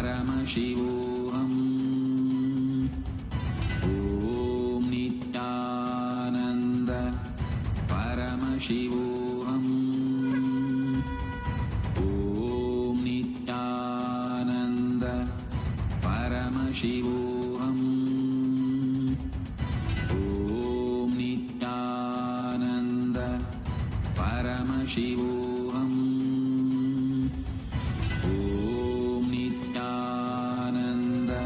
Paramashivam. Om Nithyananda Paramashivam. Om Nithyananda Paramashivam. Om Nithyananda Paramashivam. Om Nithyananda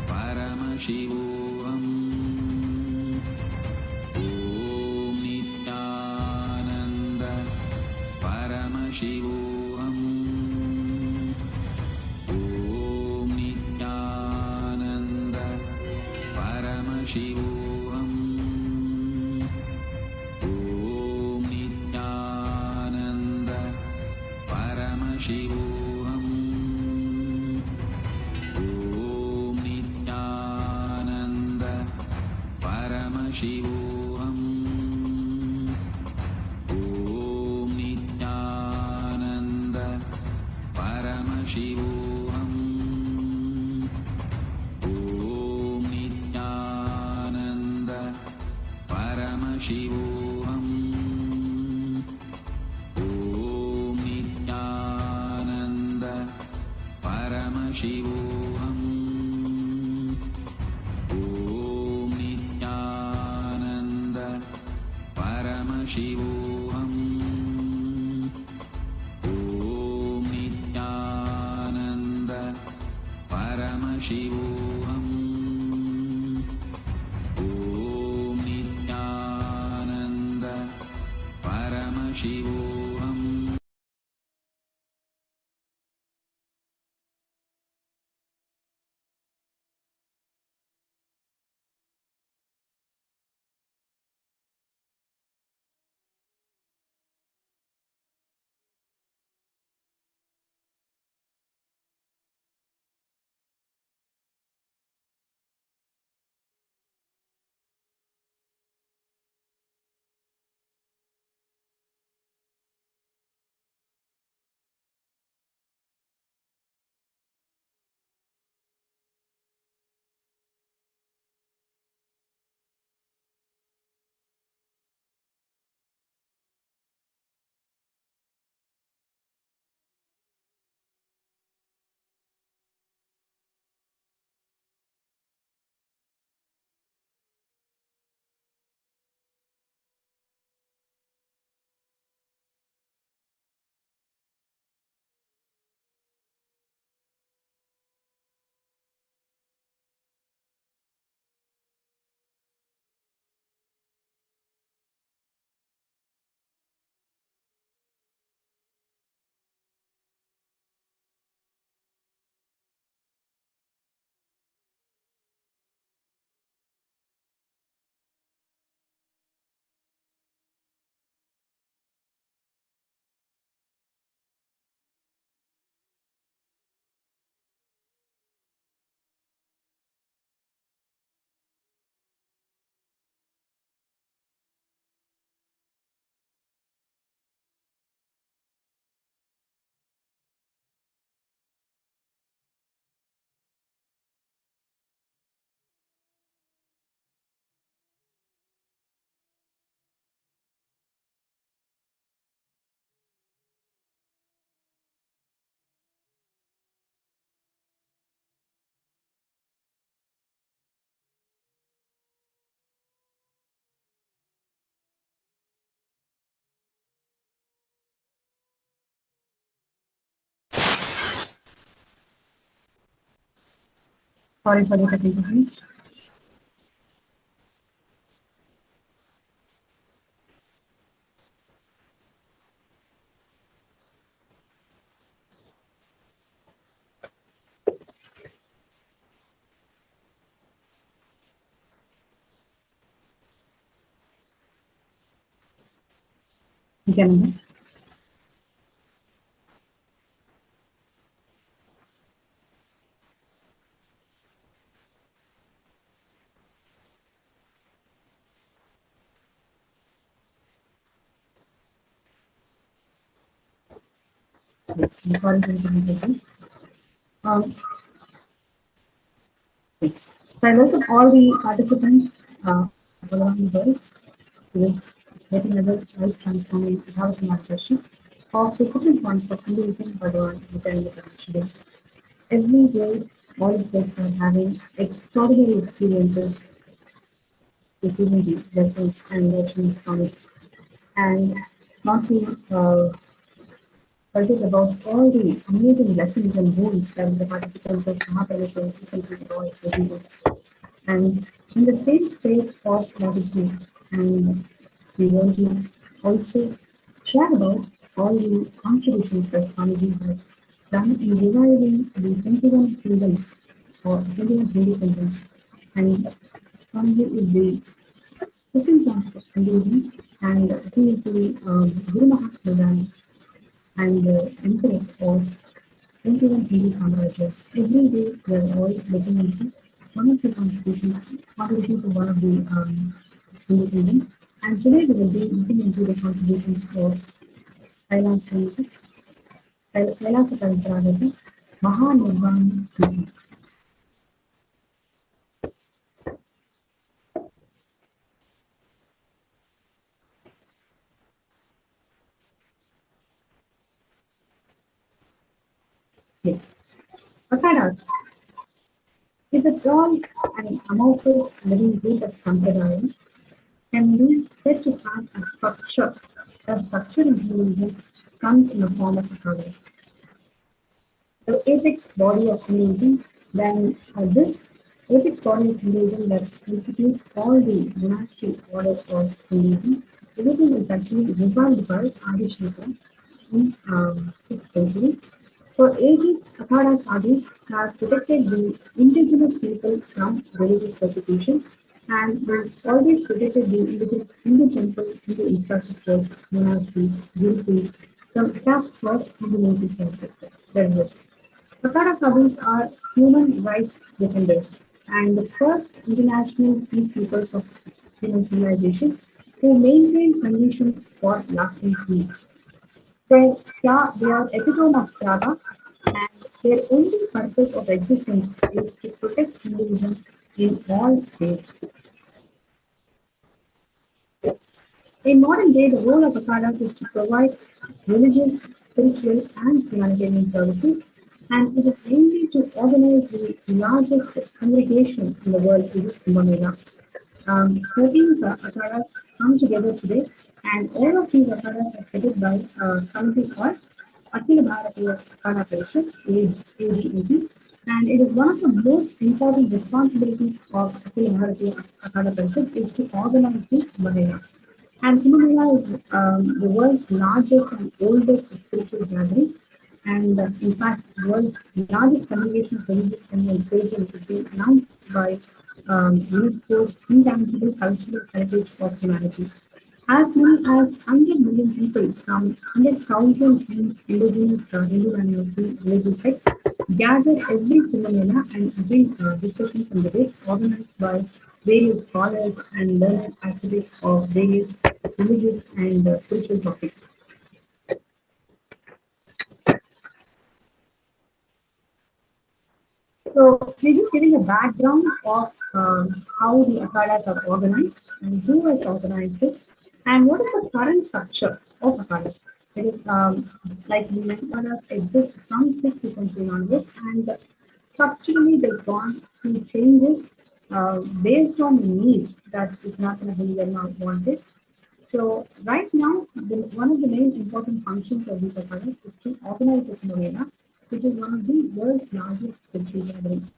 Paramashivam. Om Nithyananda Paramashivam. Om Nithyananda Paramashivam. Om Nithyananda Paramashivam. Om Nithyananda Paramashivam. Om Nithyananda Paramashivam. Om Nithyananda Paramashivam. Om Nithyananda Paramashivam. Om Nithyananda Paramashivam. Om Nithyananda Paramashivam. Om Nithyananda Paramashivam. Sorry for the technical. Nithyananda. Yes, I'm sorry for the technical. Um, so I welcome all the participants all around the world to this yet another life transforming thousand session of the second point for Hinduism Bhagavan Nithyananda today. Every day, all of us are having extraordinary experiences, receiving the lessons and lessons from it, and not to forget about all the amazing lessons and wounds that the participants of Mahaparasham recently got received. And in the same space of gratitude, and we want to also share about all the contributions that Swamiji has done in reviving the 21 kingdoms or 21 independence. And Swamiji is the second chance of Hinduism, and he is the Guru Mahatma and the emperor of 21 Hindu Samarajyas. Every day we are all looking into one of the contributions to one of the Hindu kingdoms. And today we will be looking into the contributions of Kailasa Parivrajaka, Mahanirvani Akhada. Yes. Akhadas is a tall and amorphous living group of sampradayas can be said to have a structure. The structure in Hinduism comes in the form of akhadas. The apex body of Hinduism, then this apex body of Hinduism that constitutes all the monastic orders of Hinduism. Everything is actually revived by Adi Shankara in 6th century. For ages, Akhada sadhus have protected the indigenous people from religious persecution and have always protected the indigenous Hindu temples, Hindu infrastructures, monasteries, gurukuls from attacks of Hindu terrorists. Akhada sadhus are human rights defenders and the first international peacekeepers of human civilization who maintain conditions for lasting peace. They are epitome of Traga, and their only purpose of existence is to protect Hinduism in all ways. In modern day, the role of Akhadas is to provide religious, spiritual, and humanitarian services, and it is mainly to organize the largest congregation in the world, which is Kumbh Mela. 13 Akhadas come together today, and all of these Akhadas are headed by something called Akhila Bharatiya Akhada Parishad, AGEP, and it is one of the most important responsibilities of Akhila Bharatiya Akhada Parishad is to organize the Kumbh Mela. And Kumbh Mela is the world's largest and oldest spiritual gathering, and in fact, the world's largest congregation of religious and pilgrims has been announced by UNESCO's Intangible Cultural Heritage of Humanity. As many as 100 million people from 100,000 indigenous Hindu and Muslim religious sects gather every Kumbh Mela and every discussions and debates organized by various scholars and learned activists of various religious and spiritual topics. So, we're just giving a background of how the Akhadas are organized and who has organized it and what is the current structure of Akhadas. It is like the Akhadas exist from 6th century onwards and structurally they've gone through changes based on the needs that Isnatana Hindu wanted. So right now, one of the main important functions of these Akhadas is to organize the Kumbh, which is one of the world's largest spiritual gatherings.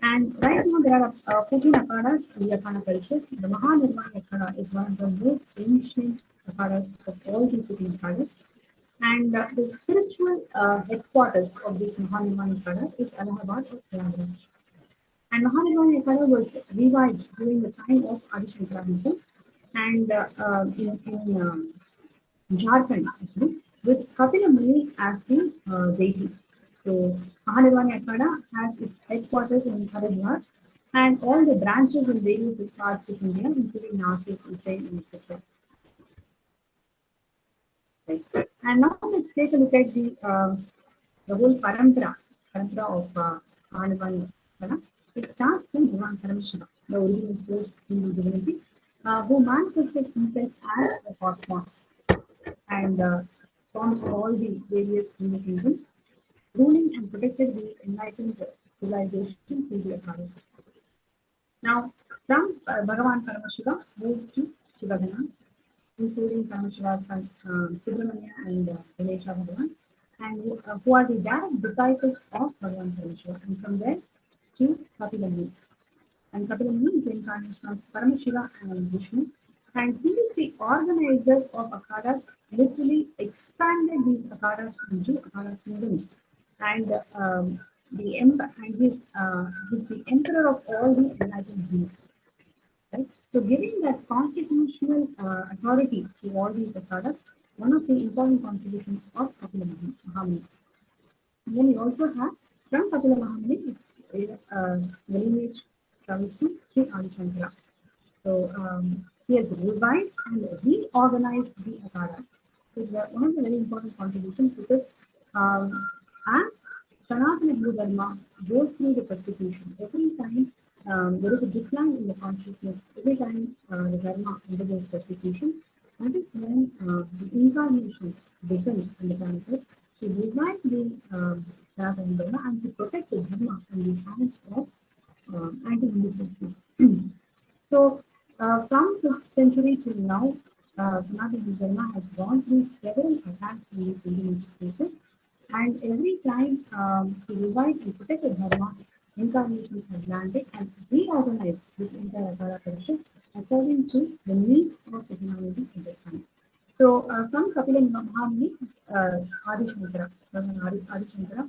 And right now there are 14 Akhadas in the Akhada culture. The Mahanirvani Akhada is one of the most ancient Akhadas of all the 14 Akhadas. And the spiritual headquarters of this Mahanirvani Akhada is Allahabad of Prayagraj. And Mahanirvani Akhada was revived during the time of Adi Shankara and in Jharkhand, actually, with Kapila Muni as the deity. So, Mahanirvani Akhada has its headquarters in Haridwar and all the branches in various parts of India, including Nasik, Ujjain, and etc. Right. And now let's take a look at the whole parampara parampara of Mahanirvani Akhada. It starts from Bhagavan Paramashivam, the original source Hindu divinity, who manifested himself as the cosmos and formed all the various Hindu kingdoms, ruling and protected the enlightened civilization through the Akhadas. Now, from Bhagavan Paramashiva moved to Shivaganas, including Paramashiva's son Subramanya and Ganesha Bhagavan, and who are the direct disciples of Bhagavan Paramashiva. And from there to Kapila. And Kapila is the incarnation of Paramashiva and Vishnu. And he is the organizer of Akhadas, literally expanded these Akhadas into Akhada kingdoms. And he's the emperor of all the enlightened beings. Right? So, giving that constitutional authority to all these Akhadas, one of the important contributions of Kapila Mahamuni. Then we also have from Kapila Mahamuni, the lineage travels to Sri Adi Shankara. So he has revived and reorganized the Akhadas. So one of the very important contributions because as Sanatana Hindu Dharma goes through the persecution, every time there is a decline in the consciousness, every time the Dharma undergoes persecution, that is when the incarnations descend on the planet to revive the Sanatana Dharma and to protect the Dharma from the hands of anti-Hindu forces. So, from 5th century till now, Sanatana Dharma has gone through several attacks on these Indian places, and every time to revive and protect the Dharma, incarnations have landed and reorganized this entire Akara tradition according to the needs of the humanity at that time. So, from Kapila Mahamuni, Adi Shankara, Adi Shankara,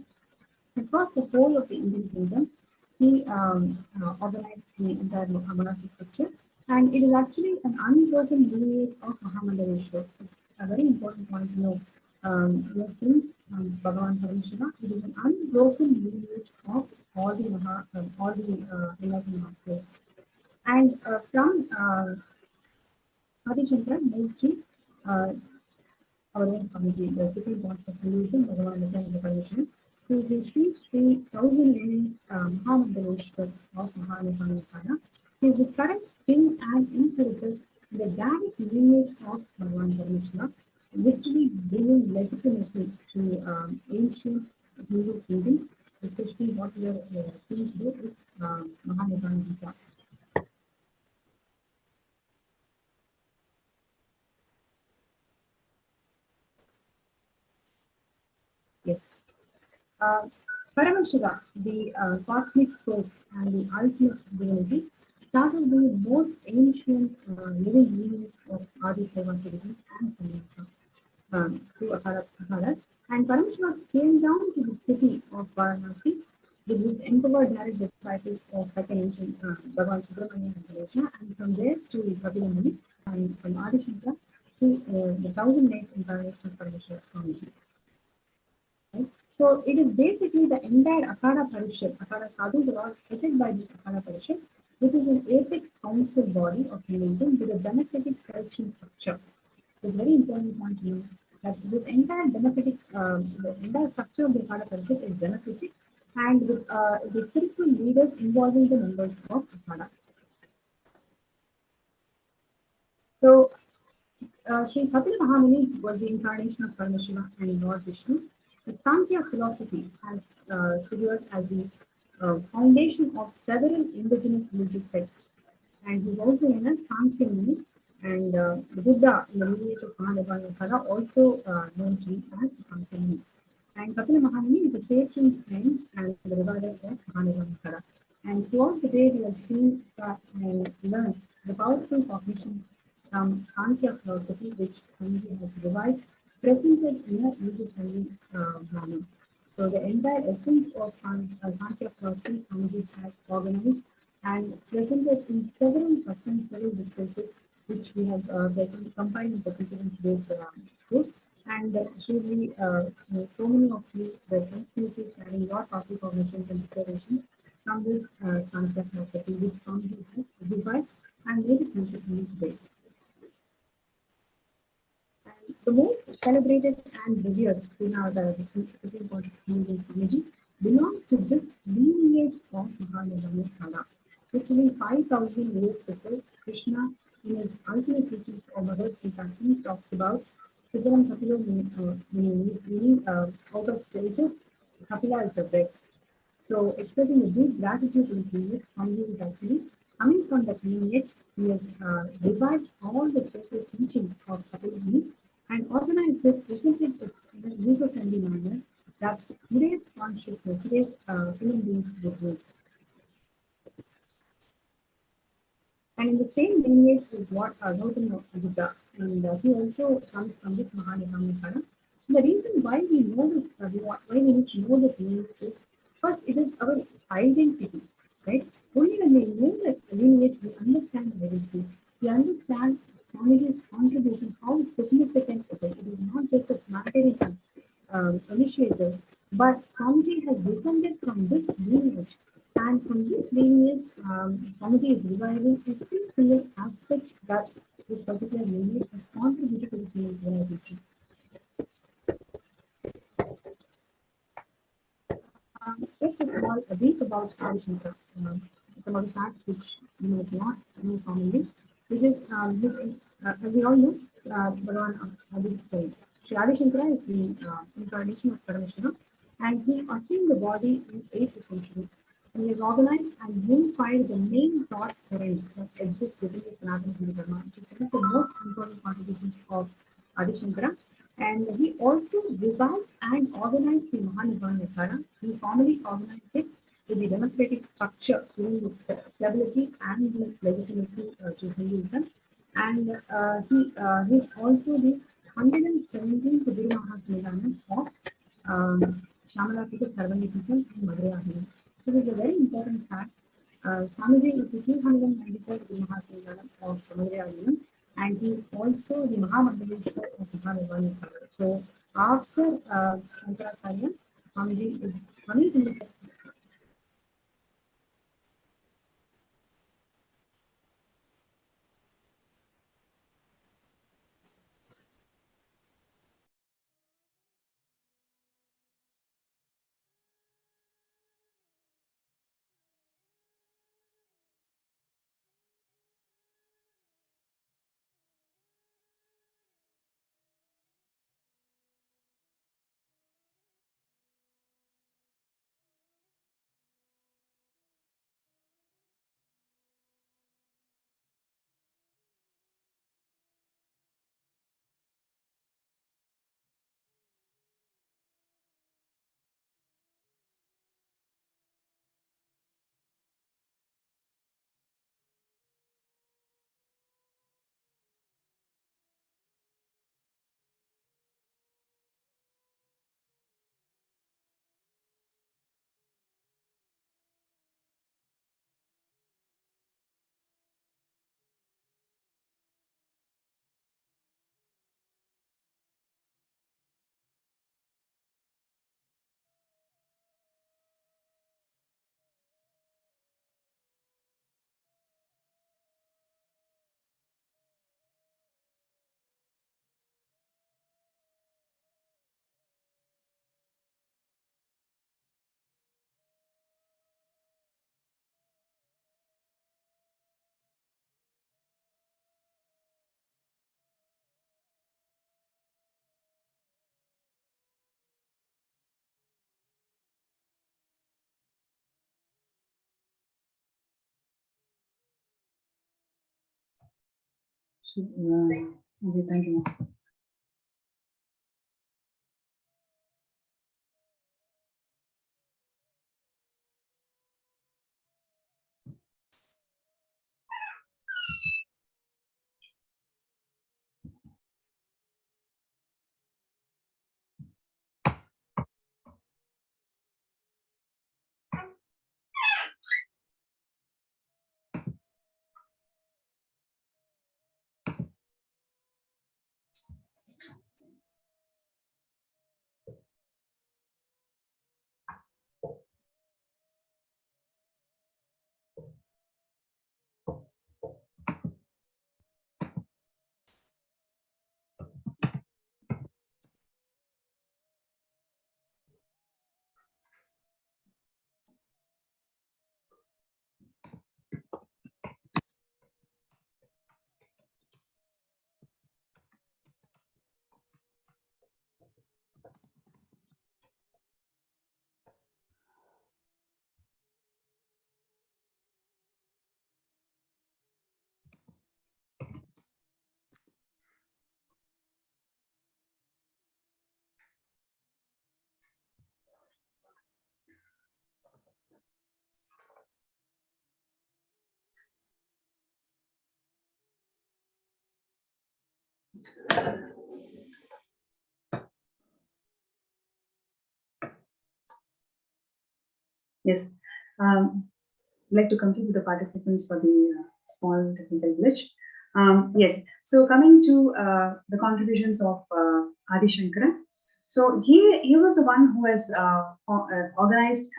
across the whole of the Indian kingdom, he organized the entire monastic structure, and it is actually an unbroken lineage of Mahamandaleshwar. It's a very important point to know. Since Bhagavan Paramashiva, it is an unbroken lineage of all the enlightened masters. And from Adi Shankara moved to our own committee, the Supreme Court of Hinduism, Bhagavan Nithyananda Parishad, who is the Sri 1000 Mahamandaleshwar of Mahanirvani Akhada. He is the current king and imperator in the direct lineage of Bhagavan Paramashiva, literally bringing legitimacy to ancient Hindu kingdoms, especially what we are seeing today is Mahanirvani Akhada. Yes. Paramashiva, the cosmic source and the ultimate divinity, started the most ancient living lineage of Adi Seva traditions and Sannyasa through Akhadas. And Paramashiva came down to the city of Varanasi with his empowered direct disciples of second ancient Bhagavan Subramanya and Ganesha, and from there to Kapila Muni, and from Adi Shankara to the 1000 incarnation of Paramashiva Swamiji. Right? So it is basically the entire Akhada Parishad. Akhada Sadhus are all headed by the Akhada Parishad, which is an apex council body of Hinduism with a benefitic selection structure. So it's very important point to know that this entire the entire structure of the Akhada Parishad is benefitic, and with the spiritual leaders involving the members of Akhada. So Sri Kapila Mahamuni was the incarnation of Paramashiva and Lord Vishnu. The Sankhya philosophy has figured as the foundation of several indigenous religious sects, and he's also in a Sankhya Muni, and the Buddha in the lineage of Mahanirvani Akhada also known to be as Sankhya Muni. And Kapila Mahamuni is the patron saint and the reviver of Mahanirvani Akhada. And throughout the day, we have seen and learned the powerful cognition from Sankhya philosophy, which Swamiji has revived, presented in a user-friendly manner. So the entire essence of Sankhya philosophy Swamiji has organized and presented in several several discourses, which we have compiled and presented in today's course. And surely, so many of you were continuously sharing your topic cognitions and declarations from this Sankhya philosophy, which Swamiji has revived and made it user-friendly today. The most celebrated and revered in our Supreme Court of Hindu Swamiji belongs to this lineage of Mahanirvani Akhada. Actually, 5,000 years before Krishna, in his ultimate teachings of Bhagavad Gita, he talks about Siddharam Kapilo meaning out of stages, Kapila is the best. So, expressing a deep gratitude to the lineage, Swamiji is actually coming from that lineage. He has revived all the spiritual teachings of Kapila Muni and organized it, presented it in a user-friendly manner that today's consciousness, today's human beings would need. And in the same lineage is what Gautama Buddha, and he also comes from this Mahanirvani Akhada. The reason why we know this, why we need to know this lineage is first it is our identity, right? Only when we know the lineage, we understand the identity. We understand Swamiji's contribution, how significant it is. It is not just a planetary initiative, but Swamiji has descended from this lineage. And from this lineage, Swamiji is reviving every single aspect that this particular lineage has contributed to the field realization. Just a small a brief about Adi Shankar. Some of the facts which you might not know commonly, which is as we all know, Bhagavan Adi Sri Adi Shankara is the incarnation of Paramashivam, and he assumed the body in 8th century. And he has organized and unified the main thought currents that exist within the Sanatana Hindu Dharma, which is one of the most important contributions of Adi Shankara. And he also revived and organized the Mahanirvani Akhada. He formally organized it with the democratic structure, giving the stability and the legitimacy to Hinduism. And he is also the 117th Guru Mahasannidhanam of Shamalapita Sarvanipitham in Madurai. So this is a very important fact. Swamiji is the 293rd Guru Mahasannidhanam of Madurai, and he is also the Mahamandaleshwar of Mahanirvani Akhada. So after Shankaracharya, Swamiji is coming to the Okay, thank you. Yes. I'd like to complete with the participants for the small technical glitch. Yes. So coming to the contributions of Adi Shankara. So he was the one who has organized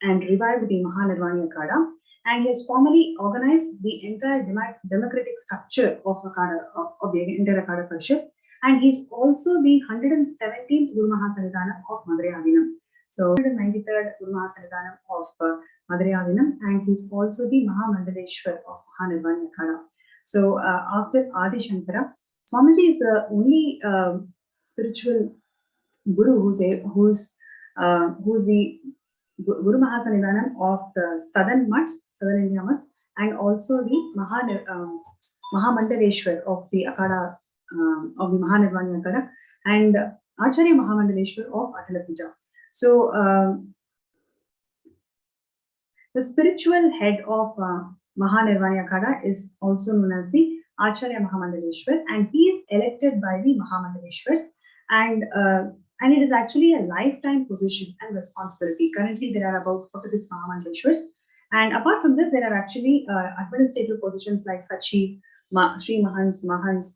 and revived the Mahanirvani Akhada, and he has formally organized the entire democratic structure of Akhada, of the entire Akhada Parishad, and he's also the 117th Guru Mahasannidhanam of Madurai Adinam. So 193rd Guru Mahasannidhanam of Madurai Adinam, and he's also the Mahamandaleshwar of Mahanirvani Akhada. So after Adi Shankara, Swamiji is the only spiritual Guru who's the Guru Mahasannidhanam of the southern India mutts, and also the Mahamandaleshwar of the Akhada, of the Mahanirvani Akhada, and Acharya Mahamandaleshwar of Atalapija. So the spiritual head of Mahanirvani Akhada is also known as the Acharya Mahamandaleshwar, and he is elected by the Mahamandaleshwars, and it is actually a lifetime position and responsibility. Currently, there are about 46 Mahamandaleshwars, and apart from this, there are actually administrative positions like Sachi, Sri Mahans,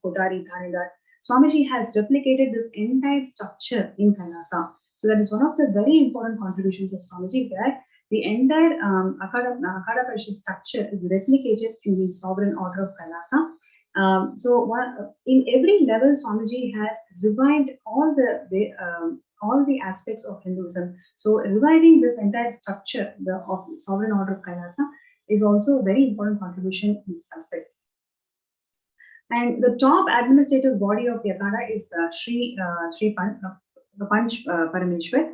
Kotari, Thanedar. Swamiji has replicated this entire structure in Kailasa. So that is one of the very important contributions of Swamiji, that the entire Akhada Parishad structure is replicated in the sovereign order of Kailasa. In every level, Swamiji has revived all the aspects of Hinduism. So reviving this entire structure of sovereign order of Kailasa is also a very important contribution in this aspect. And the top administrative body of the Akhada is Sri Panch Parameshwar.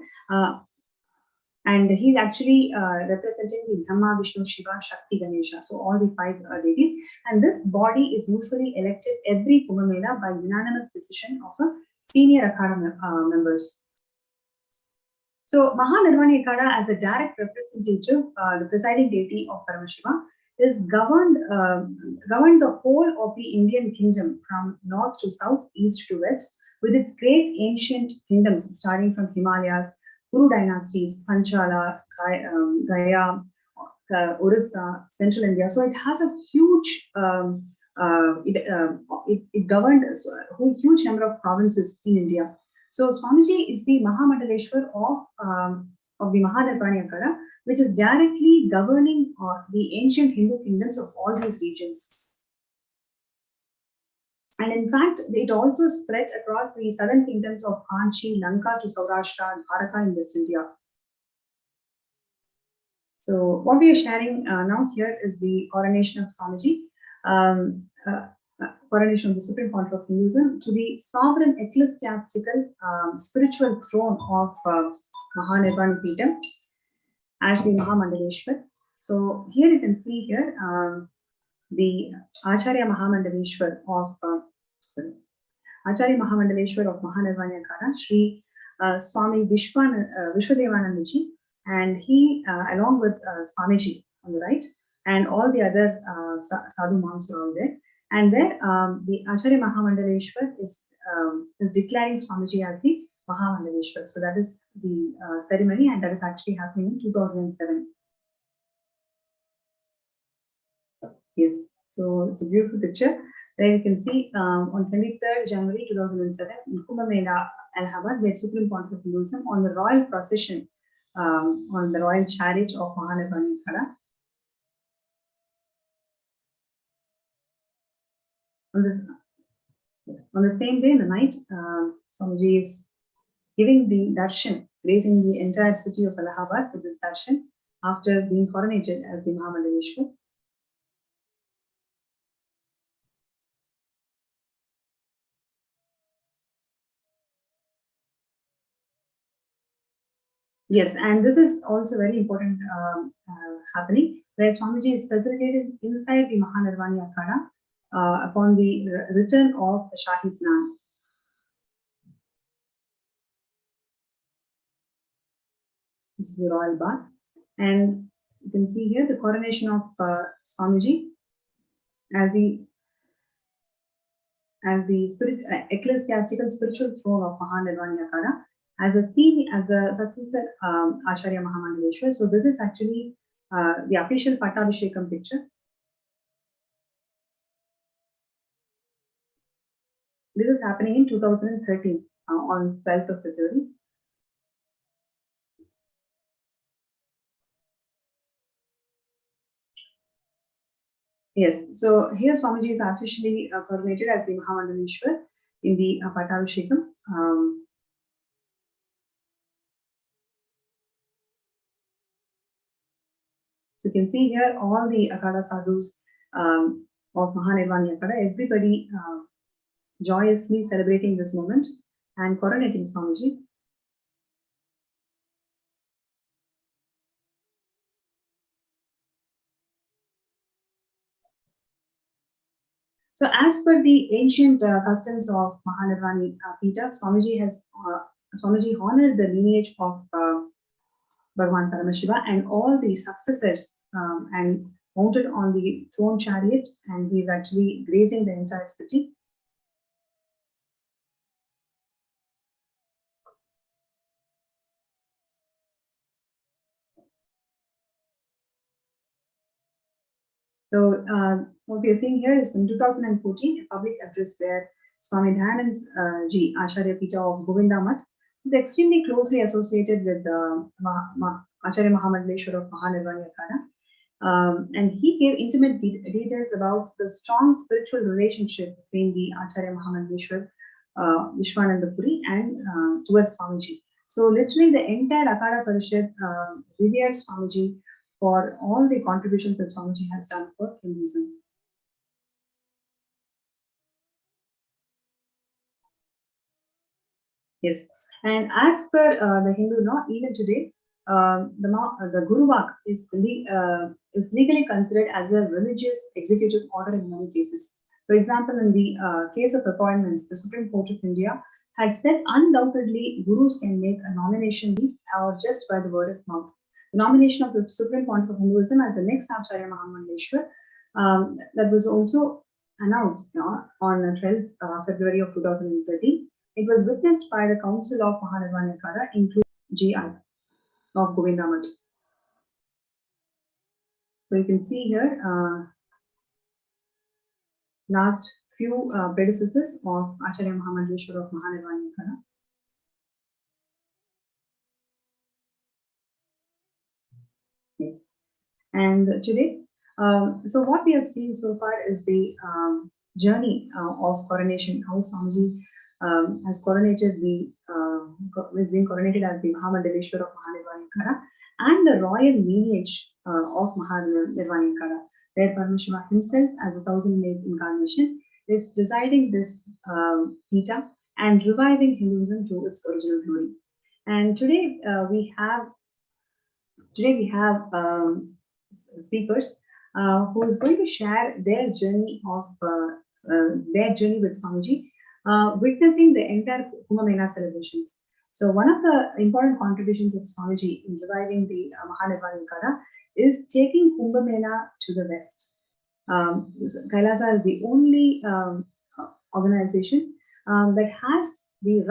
And he's actually representing the Brahma, Vishnu, Shiva, Shakti, Ganesha. So all the 5 deities. And this body is usually elected every Kumbh Mela by unanimous decision of a senior Akhada members. So Mahanirvani Akhada, as a direct representative, the presiding deity of Paramashivam, is governed the whole of the Indian kingdom from north to south, east to west, with its great ancient kingdoms starting from Himalayas, Kuru dynasties, Panchala, Gaya, Orissa, Central India. So it has a huge, it governed a whole huge number of provinces in India. So Swamiji is the Mahamandaleshwar of the Mahanirvani Akhada, which is directly governing the ancient Hindu kingdoms of all these regions. And in fact, it also spread across the southern kingdoms of Kanchi, Lanka to Saurashtra, and Dwarka in West India. So what we are sharing now here is the coronation of Swamiji, coronation of the Supreme Pontiff of Hinduism to the sovereign ecclesiastical spiritual throne of Mahanirvani Peetham as the Mahamandaleshwar. So here you can see here the Acharya Mahamandaleshwar of Mahanirvani Akhada, Sri Swami Vishwadevanandaji, and he along with Swamiji on the right, and all the other sadhu monks are all there. And there the Acharya Mahamandaleshwar is declaring Swamiji as the Mahamandaleshwar. So that is the ceremony, and that is actually happening in 2007. Yes, so it's a beautiful picture. There you can see on 23rd January 2007 in Kumbh Mela, Allahabad, where Supreme Pontiff of Hinduism on the royal procession on the royal chariot of Mahanirvani Akhada. On the same day in the night, Swamiji is giving the darshan, raising the entire city of Allahabad with this darshan after being coronated as the Mahamandaleshwar. Yes, and this is also very important happening, where Swamiji is facilitated inside the Mahanirvani Akhada upon the return of the Shahi Snan. This is the royal bath, and you can see here the coronation of Swamiji as as the ecclesiastical spiritual throne of Mahanirvani Akhada as the successor Acharya Mahamangaleshwar. So this is actually the official Pattabhishekam picture. This is happening in 2013 on 12th of February. Yes, so here Swamiji is officially coronated as the Mahamangaleshwar in the Pattabhishekam. So you can see here all the Akhada sadhus of Mahanirvani Akhada, everybody joyously celebrating this moment and coronating Swamiji. So as per the ancient customs of Mahanirvani Pita, Swamiji honored the lineage of Bhagavan Paramashiva and all the successors and mounted on the throne chariot, and he is actually grazing the entire city. So what we are seeing here is in 2014, a public address where Swami Dayanand Ji, Acharya Pita of Govinda Math, is extremely closely associated with Acharya Mahamangaleshwar of Mahanirvani Akhada. And he gave intimate details about the strong spiritual relationship between the Acharya Mahamangaleshwar, Vishwananda Puri, and towards Swamiji. So literally the entire Akhada Parishad revered Swamiji for all the contributions that Swamiji has done for Hinduism. Yes, and as per the Hindu law, even today, the Guru Vak is legally considered as a religious executive order in many cases. For example, in the case of appointments, the Supreme Court of India had said undoubtedly Gurus can make a nomination or just by the word of mouth. The nomination of the Supreme Court of Hinduism as the next Acharya Mahamangaleshwar that was also announced on 12th February of 2013. It was witnessed by the Council of Mahanirvani Akhada, including GI of Govinda Math. So you can see here last few predecessors of Acharya Mahamangaleshwar of Mahanirvani Akhada. Yes, and today, so what we have seen so far is the journey of coronation, how Swamiji has coronated is being coronated as the Mahamangaleshwar of Mahanirvani Akhada, and the royal lineage of Mahanirvani Akhada, where Paramashivam himself, as a 1008 incarnation, is presiding this Pita and reviving Hinduism to its original glory. And today we have speakers who is going to share their journey with Swamiji, witnessing the entire Kumbh Mela celebrations. So one of the important contributions of Swamiji in reviving the Mahanirvani Akhada is taking Kumbh Mela to the West. Kailasa is the only organization that has the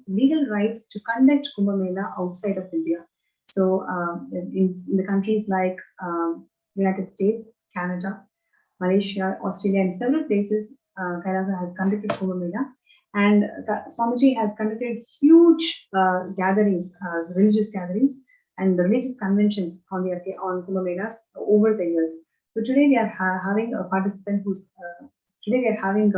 legal rights to conduct Kumbh Mela outside of India. So in the countries like United States, Canada, Malaysia, Australia, and several places, Kailasa has conducted Kumbh Mela. And Swamiji has conducted huge gatherings, religious gatherings, and the religious conventions on Kumbh Melas over the years. So today we are having a participant today we are having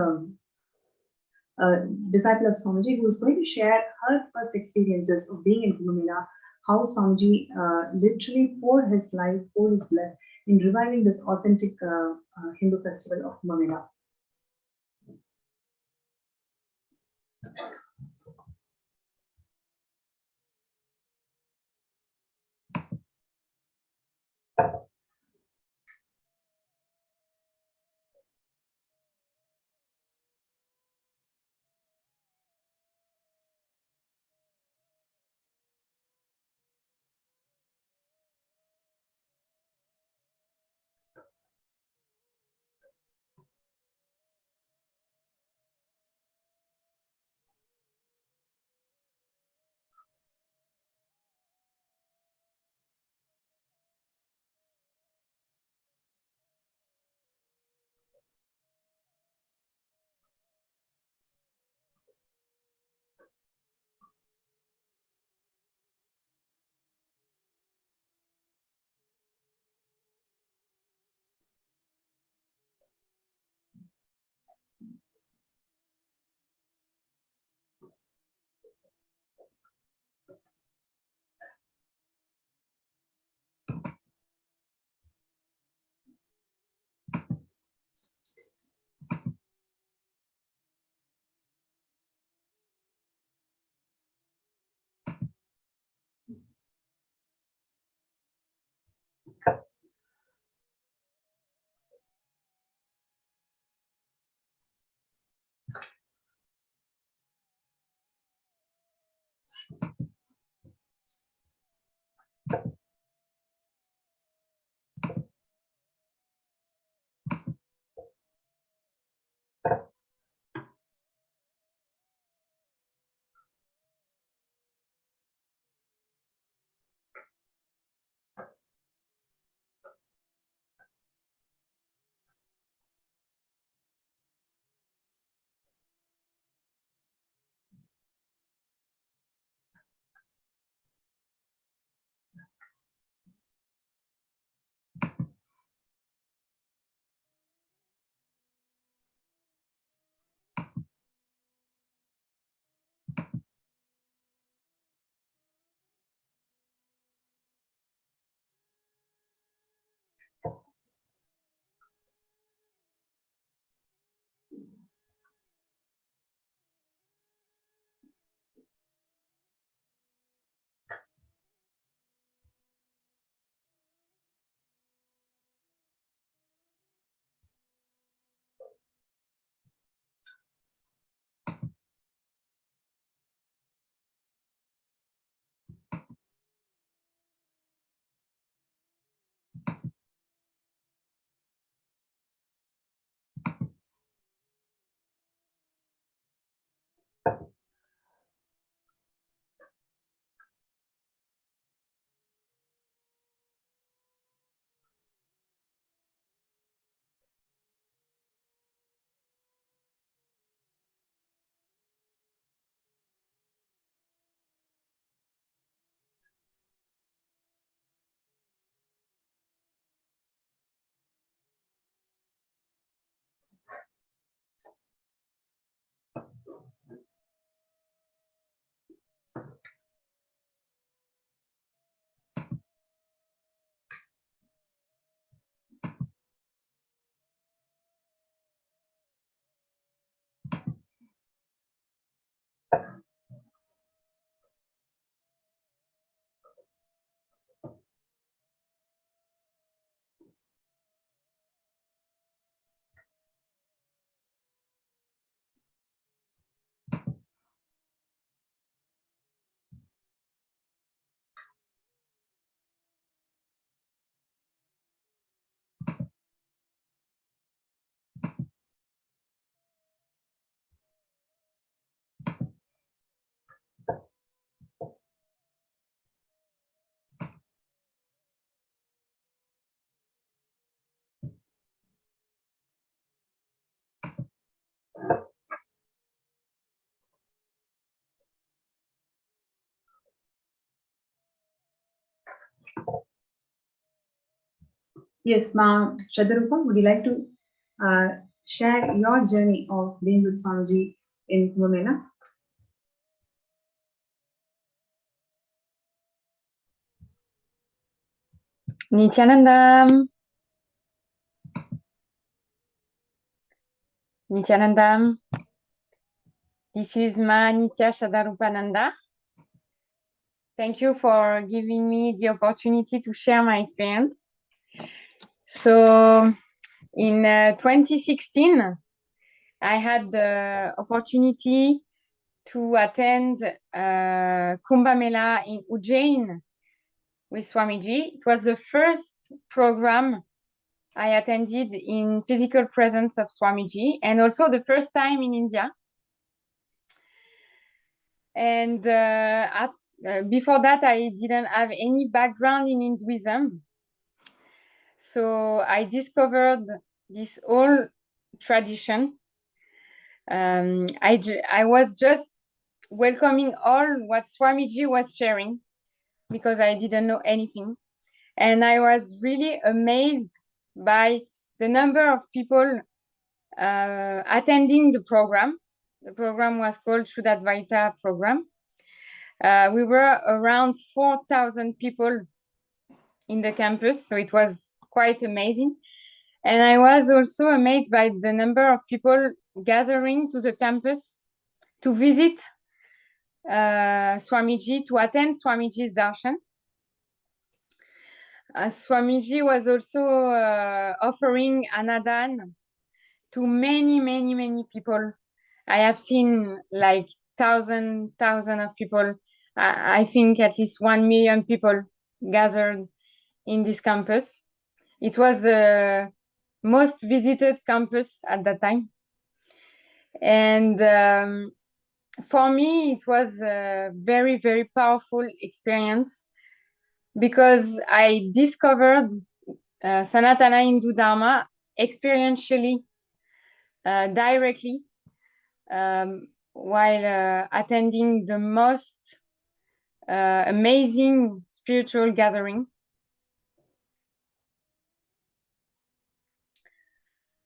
a disciple of Swamiji who is going to share her first experiences of being in Kumbh Mela, how Swamiji literally poured his life, poured his blood in reviving this authentic Hindu festival of Kumbh Mela. Yes, Ma Shadarupa, would you like to share your journey of being with Swamiji in Kumbh Mela? Nithyananda. Nithyananda. This is Ma Nitya Shadarupananda. Thank you for giving me the opportunity to share my experience. So in 2016, I had the opportunity to attend Kumbh Mela in Ujjain with Swamiji. It was the first program I attended in physical presence of Swamiji, and also the first time in India. And before that, I didn't have any background in Hinduism. So I discovered this whole tradition. I was just welcoming all what Swamiji was sharing because I didn't know anything. And I was really amazed by the number of people attending the program. The program was called Shuddhadvaita program. We were around 4,000 people in the campus, so it was quite amazing. And I was also amazed by the number of people gathering to the campus to visit Swamiji, to attend Swamiji's darshan. Swamiji was also offering anadan to many people. I have seen like thousands of people I think at least 1 million people gathered in this campus. It was the most visited campus at that time. And for me, it was a very, very powerful experience because I discovered Sanatana Hindu Dharma experientially, directly, while attending the most amazing spiritual gathering.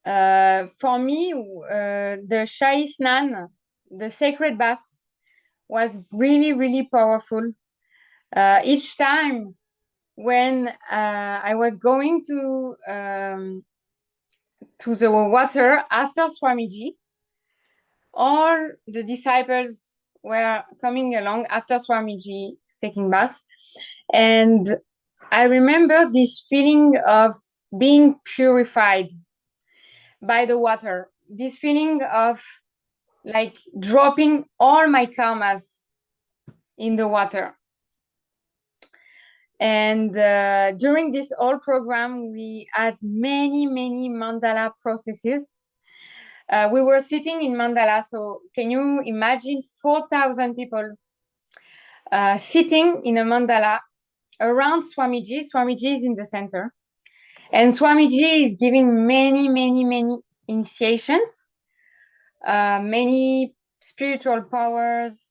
For me, the Shahi Snan, the sacred bath, was really, really powerful. Each time when I was going to the water after Swamiji, all the disciples were coming along after Swamiji taking bath, and I remember this feeling of being purified by the water, this feeling of like dropping all my karmas in the water. And during this whole program, we had many, many mandala processes. We were sitting in mandala, so can you imagine 4,000 people sitting in a mandala around Swamiji? Swamiji is in the center. And Swamiji is giving many, many, many initiations, many spiritual powers.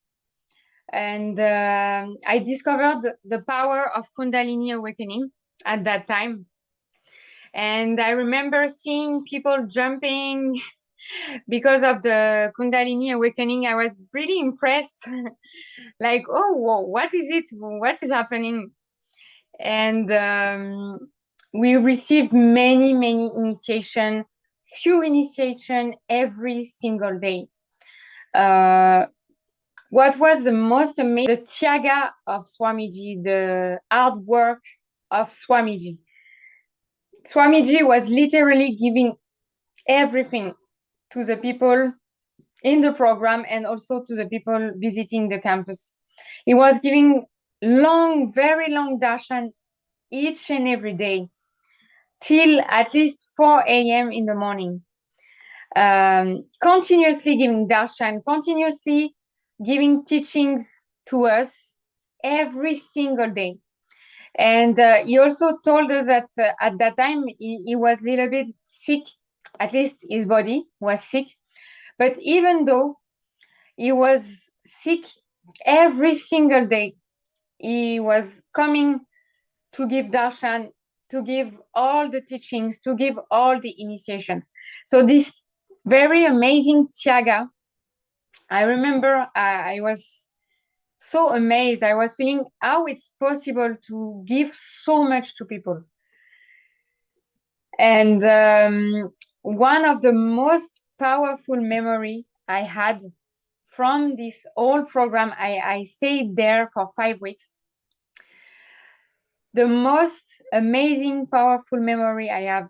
And I discovered the power of Kundalini awakening at that time. And I remember seeing people jumping because of the Kundalini awakening. I was really impressed. Like, oh, whoa, what is it? What is happening? And we received many, many initiation, few initiation every single day. What was the most amazing? The Tyaga of Swamiji, the hard work of Swamiji. Swamiji was literally giving everything to the people in the program and also to the people visiting the campus. He was giving long, very long darshan each and every day till at least 4 a.m. in the morning. Continuously giving darshan, continuously giving teachings to us every single day. And he also told us that at that time he was a little bit sick, at least his body was sick. But even though he was sick, every single day he was coming to give darshan, to give all the teachings, to give all the initiations. So this very amazing Tyaga, I remember I was so amazed. I was feeling how it's possible to give so much to people. And one of the most powerful memory I had from this whole program, I stayed there for 5 weeks. The most amazing, powerful memory I have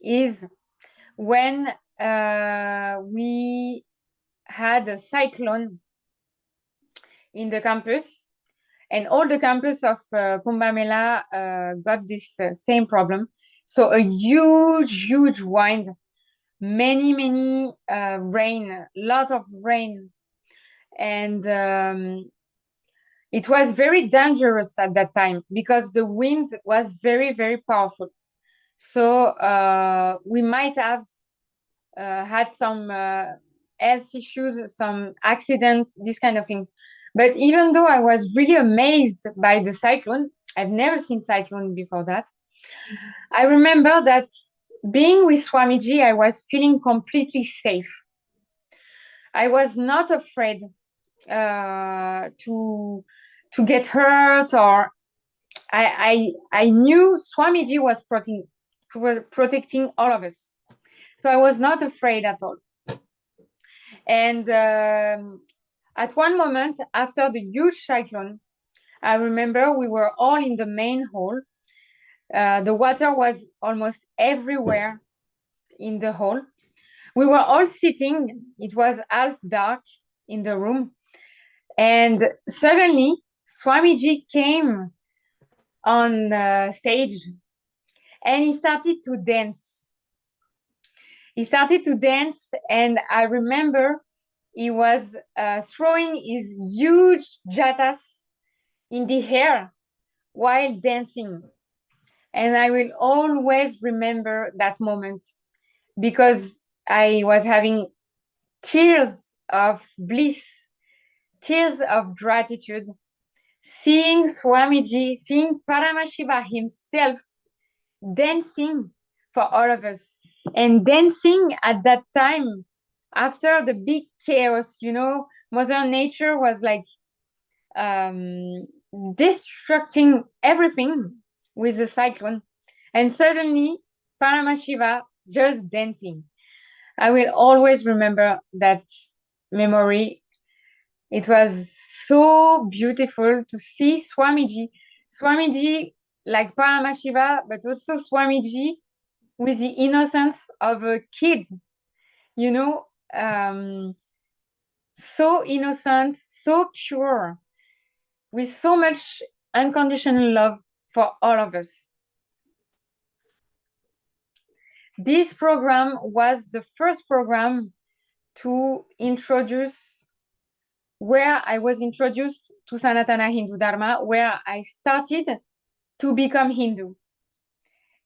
is when we had a cyclone in the campus, and all the campus of Kumbh Mela got this same problem. So a huge, huge wind, many, many rain, lot of rain. And it was very dangerous at that time because the wind was very, very powerful. So we might have had some health issues, some accident, these kind of things. But even though I was really amazed by the cyclone, I've never seen cyclone before that. I remember that being with Swamiji, I was feeling completely safe. I was not afraid to get hurt, or I knew Swamiji was protecting all of us. So I was not afraid at all. And at one moment, after the huge cyclone, I remember we were all in the main hall. The water was almost everywhere in the hall. We were all sitting. It was half dark in the room. And suddenly, Swamiji came on stage and he started to dance. He started to dance, and I remember he was throwing his huge jatas in the air while dancing. And I will always remember that moment because I was having tears of bliss, tears of gratitude, seeing Swamiji, seeing Paramashiva himself dancing for all of us. And dancing at that time, after the big chaos, Mother Nature was like destructing everything with the cyclone. And suddenly, Paramashiva just dancing. I will always remember that memory. It was so beautiful to see Swamiji like Paramashiva, but also Swamiji with the innocence of a kid, you know, so innocent, so pure, with so much unconditional love for all of us. This program was the first program to introduce where I was introduced to Sanatana Hindu Dharma, where I started to become Hindu.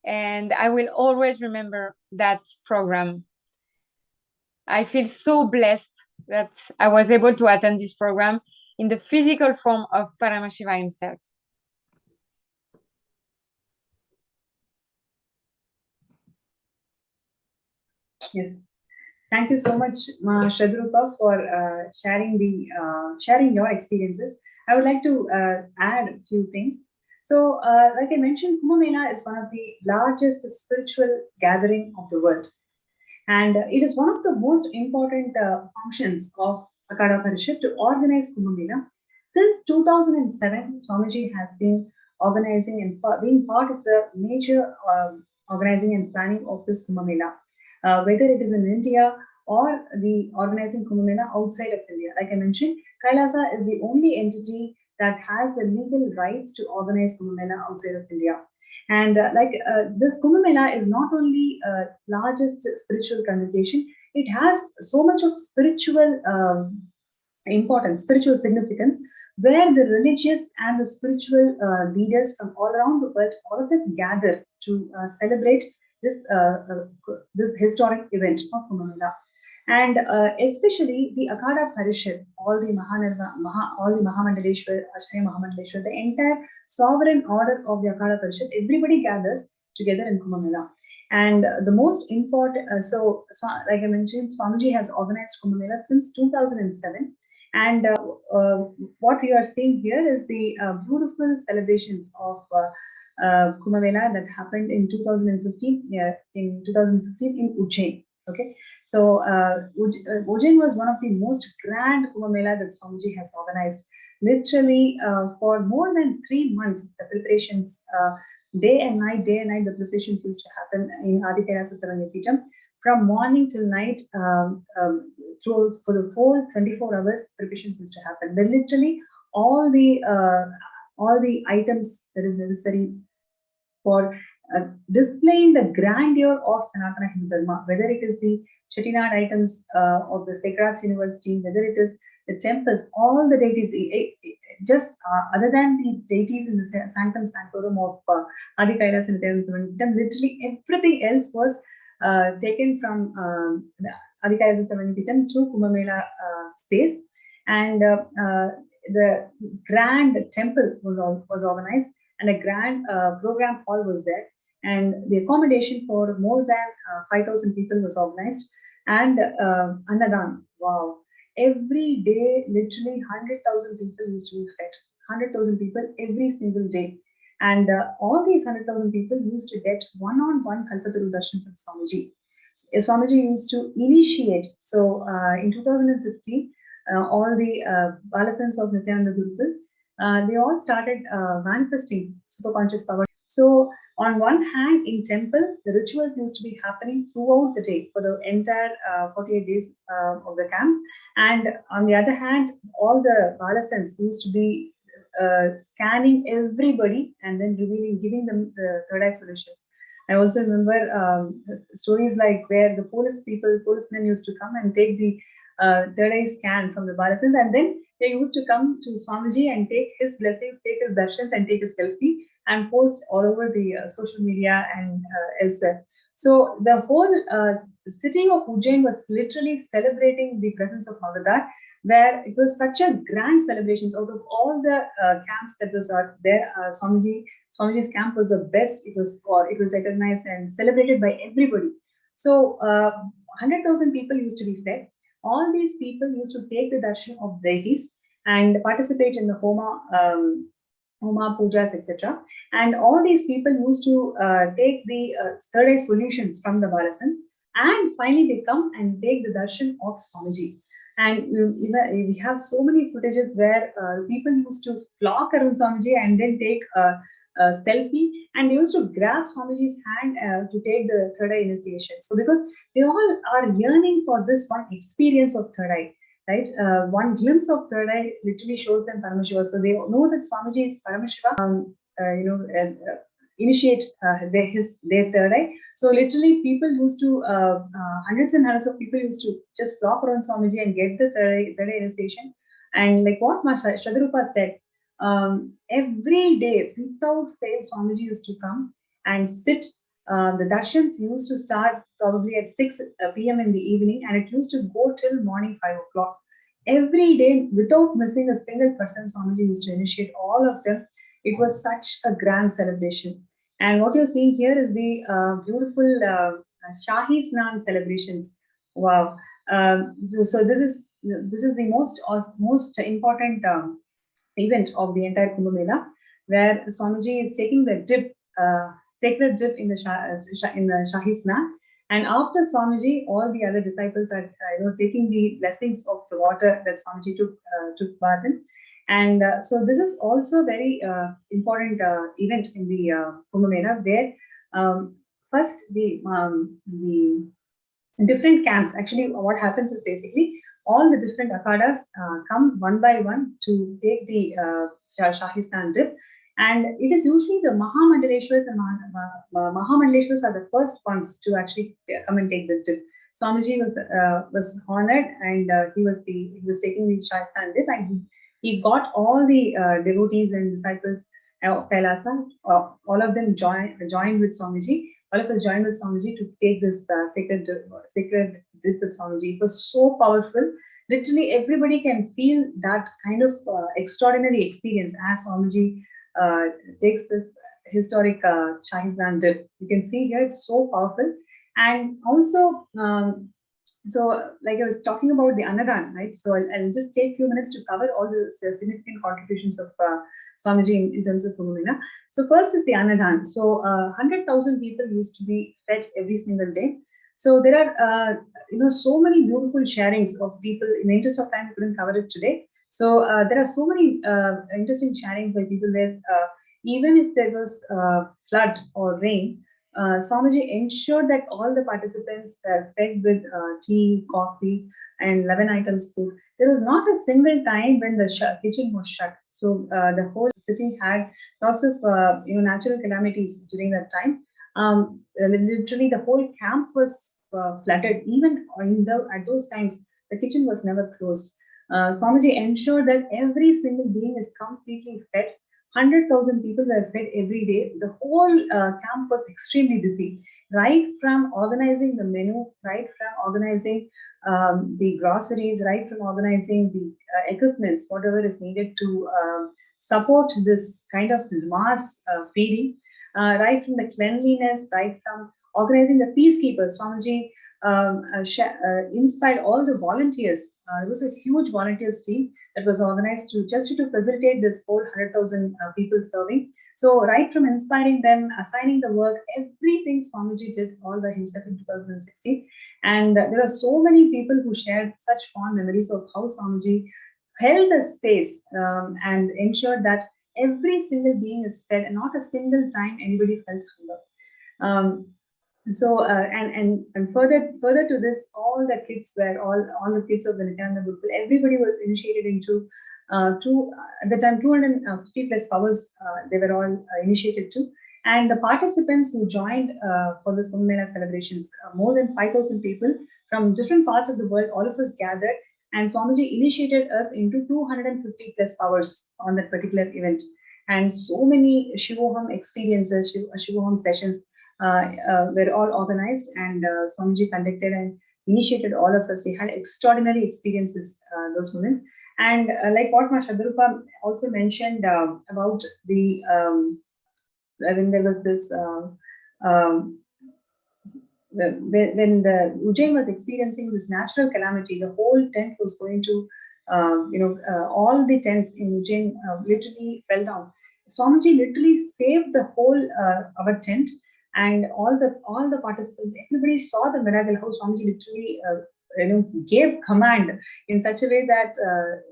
And I will always remember that program. I feel so blessed that I was able to attend this program in the physical form of Paramashiva himself. Yes. Thank you so much, Shradrupa, for sharing your experiences. I would like to add a few things. So, like I mentioned, Kumbh Mela is one of the largest spiritual gathering of the world, and it is one of the most important functions of Akhada Parishad to organize Kumbh Mela. Since 2007, Swamiji has been organizing and being part of the major organizing and planning of this Kumbh Mela. Whether it is in India or the organizing Kumbh Mela outside of India. Like I mentioned, Kailasa is the only entity that has the legal rights to organize Kumbh Mela outside of India. And this Kumbh Mela is not only largest spiritual congregation, it has so much of spiritual importance, spiritual significance, where the religious and the spiritual leaders from all around the world, all of them gather to celebrate this historic event of Kumbh Mela. And especially the Akhada Parishad, all the Mahamandaleshwar, Acharya Mahamandaleshwar, the entire sovereign order of the Akhada Parishad, everybody gathers together in Kumbh Mela. And the most important, like I mentioned, Swamiji has organized Kumbh Mela since 2007. And what we are seeing here is the beautiful celebrations of Kumbh Mela that happened in 2015, in 2016 in Ujjain. Okay, so Ujjain was one of the most grand Kumbh Mela that Swamiji has organized. Literally for more than 3 months, the preparations, day and night, the preparations used to happen in Adi Kailasa Saranyapitam. From morning till night, through for the whole 24 hours, preparations used to happen. Then literally all the items that is necessary for displaying the grandeur of Sanatana Hindu Dharma, whether it is the Chettinad items of the Sacred Arts University, whether it is the temples, all the deities, just other than the deities in the Sanctum Sanctorum of Adi Kailas and Nithyananda, literally everything else was taken from Adi Kailas and Nithyananda to Kumbh Mela space, and the grand temple was organized, and a grand program hall was there, and the accommodation for more than 5,000 people was organized, and Annadan, wow. Every day, literally 100,000 people used to be fed. 100,000 people every single day. And all these 100,000 people used to get one-on-one Kalpataru Darshan from Swamiji. Swamiji used to initiate. So in 2016, all the Balasans of Nithyananda Gurukul, they all started manifesting superconscious power. So on one hand, in temple, the rituals used to be happening throughout the day for the entire 48 days of the camp. And on the other hand, all the Balasans used to be scanning everybody and then giving them the third eye solutions. I also remember stories like where the policemen used to come and take the third eye scan from the Balasins, and then they used to come to Swamiji and take his blessings, take his darshans, and take his selfie and post all over the social media and elsewhere. So the whole city of Ujjain was literally celebrating the presence of Akhada, where it was such a grand celebrations. Out of all the camps that was there, Swamiji's camp was the best. It was recognized and celebrated by everybody. So 100,000 people used to be fed. All these people used to take the darshan of deities and participate in the Homa, pujas, etc. And all these people used to take the third eye solutions from the Balasans, and finally they come and take the darshan of Swamiji. And we have so many footages where people used to flock around Swamiji and then take a selfie, and they used to grab Swamiji's hand to take the third eye initiation. So because they all are yearning for this one experience of third eye, right? One glimpse of third eye literally shows them Paramashivam. So they know that Swamiji is Paramashivam, initiate their third eye. So literally people used to, hundreds and hundreds of people used to just flock around Swamiji and get the third eye initiation. And like what Shadarupa said, every day without fail, Swamiji used to come and sit. The darshans used to start probably at 6 p.m. in the evening, and it used to go till morning 5 o'clock. Every day, without missing a single person, Swamiji used to initiate all of them. It was such a grand celebration. And what you're seeing here is the beautiful Shahi Snan celebrations. Wow! So this is the most important event of the entire Kumbh Mela, where Swamiji is taking the dip, sacred dip in the Shahi Snan. And after Swamiji, all the other disciples are taking the blessings of the water that Swamiji took bath in. And so this is also very important event in the Kumbh Mela, where first the different camps. Actually, what happens is basically all the different akhadas come one by one to take the Shahi Snan dip. And it is usually the Mahamandaleshwars and Mahamandaleshwars are the first ones to actually come and take the dip. Swamiji was honored, and he was taking the Shahi Snan dip, and he got all the devotees and disciples of Kailasa, all of them joined with Swamiji. All of us joined with Swamiji to take this sacred dip with Swamiji. It was so powerful. Literally, everybody can feel that kind of extraordinary experience as Swamiji takes this historic Shahi Snan dip. You can see here, it's so powerful. And also, so like I was talking about the Annadan, right? So I'll just take a few minutes to cover all the significant contributions of Swamiji in terms of Kumbh Mela. So first is the Annadan. So 100,000 people used to be fed every single day. So there are so many beautiful sharings of people. In the interest of time, we couldn't cover it today. So there are so many interesting sharings by people there. Even if there was flood or rain, Swamiji ensured that all the participants were fed with tea, coffee, and 11 items food. There was not a single time when the kitchen was shut. So the whole city had lots of natural calamities during that time. Literally, the whole camp was flooded. Even at those times, the kitchen was never closed. Swamiji ensured that every single being is completely fed. 100,000 people were fed every day. The whole camp was extremely busy, right from organizing the menu, right from organizing the groceries, right from organizing the equipments, whatever is needed to support this kind of mass feeding, right from the cleanliness, right from organizing the peacekeepers. Swamiji inspired all the volunteers. It was a huge volunteers team that was organized to facilitate this whole 100,000 people serving. So right from inspiring them, assigning the work, everything Swamiji did all by himself in 2016. And there are so many people who shared such fond memories of how Swamiji held the space and ensured that every single being is fed, and not a single time anybody felt hunger. So and further to this, all the kids of the Nithyananda Gurukul, everybody was initiated into At the time, 250 plus powers they were all initiated to. And the participants who joined for this Kumbh Mela celebrations, more than 5,000 people from different parts of the world, all of us gathered, and Swamiji initiated us into 250 plus powers on that particular event. And so many Shivoham experiences, Shivoham sessions were all organized, and Swamiji conducted and initiated all of us. We had extraordinary experiences those moments. And like what Ma Shadrupa also mentioned about the when there was this when the Ujjain was experiencing this natural calamity, the whole tent was going to all the tents in Ujjain literally fell down. Swamiji literally saved the whole our tent, and all the participants, everybody saw the miracle how Swamiji literally gave command in such a way that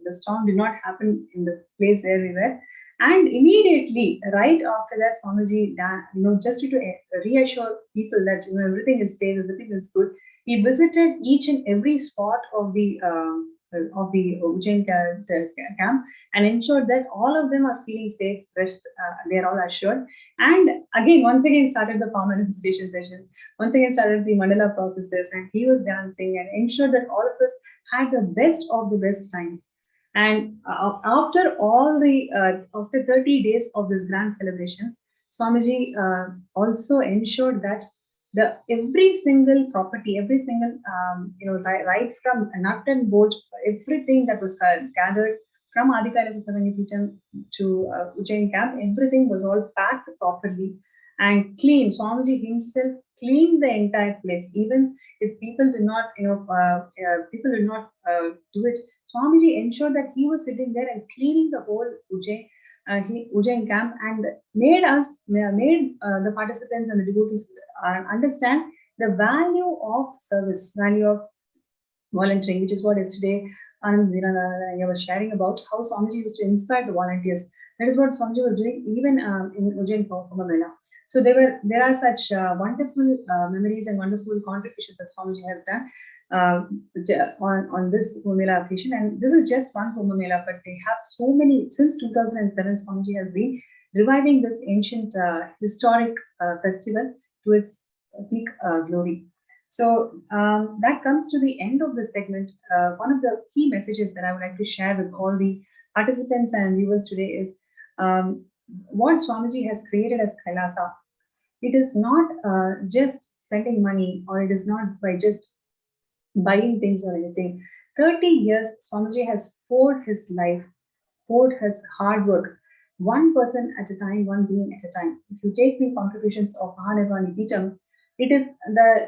the storm did not happen in the place where we were. And immediately, right after that, Swamiji, just to reassure people that everything is safe, everything is good, he visited each and every spot of the Ujjain camp and ensured that all of them are feeling safe, rest, they are all assured. And again, once again, started the power manifestation sessions, once again started the mandala processes, and he was dancing and ensured that all of us had the best of the best times. And after all the after 30 days of this grand celebrations, Swamiji also ensured that every single property, every single right from nut and bolt, everything that was gathered from Adikailasa Savanyapeetham to Ujjain camp, everything was all packed properly and clean. Swamiji himself cleaned the entire place. Even if people did not, do it, Swamiji ensured that he was sitting there and cleaning the whole Ujjain camp, and made the participants and the devotees understand the value of service, value of volunteering, which is what yesterday I was sharing about how Swamiji used to inspire the volunteers. That is what Swamiji was doing even in Ujjain Kumbh Mela. So there are such wonderful memories and wonderful contributions that Swamiji has done on this Kumbh Mela occasion. And this is just one Kumbh Mela, but they have so many. Since 2007, Swamiji has been reviving this ancient historic festival to its peak glory. So that comes to the end of this segment. One of the key messages that I would like to share with all the participants and viewers today is what Swamiji has created as Kailasa. It is not just spending money, or it is not by just buying things or anything. 30 years, Swamiji has poured his life, poured his hard work, one person at a time, one being at a time. If you take the contributions of Mahanirvani Akhada, it is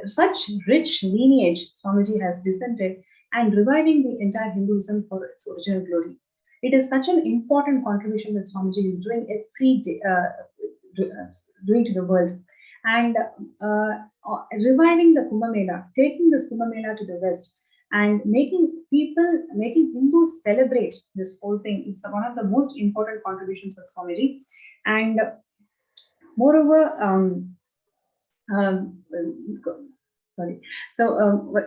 such rich lineage Swamiji has descended and reviving the entire Hinduism for its original glory. It is such an important contribution that Swamiji is doing every day, doing to the world. And reviving the Kumbh Mela, taking this Kumbh Mela to the West, and making Hindus celebrate this whole thing is one of the most important contributions of Swamiji. And moreover,